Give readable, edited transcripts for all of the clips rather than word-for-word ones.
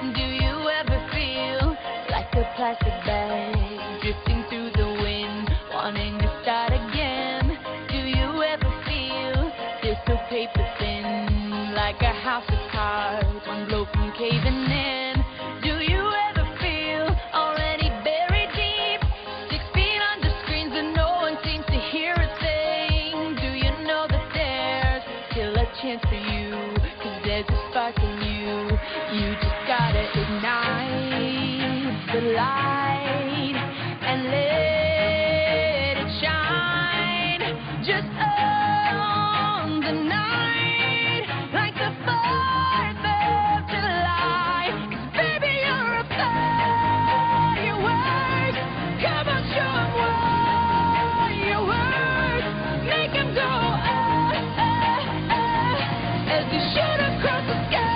Do you ever feel like a plastic bag drifting through the wind, wanting to start again? Do you ever feel just so paper thin, like a house of cards, one blow from caving in? Do you ever feel already buried deep, 6 feet under screens and no one seems to hear a thing? Do you know that there's still a chance for you, 'cause there's a spark in you? You just gotta ignite the light and let it shine. Just on the night, like the 4th of July. 'Cause baby, you're a firework. Come on, show 'em what you worth. Make 'em go, as you shoot across the sky.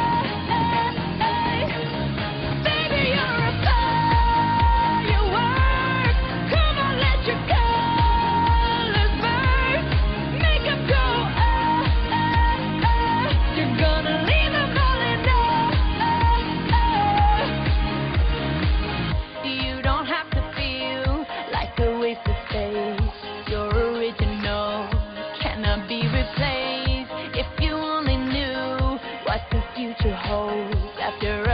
Baby, you're a firework. Come on, let your colors burn. Make 'em go, you're gonna leave 'em all in awe. You don't have to feel like a waste of space. You're original, cannot be replaced. If you only knew what the future holds after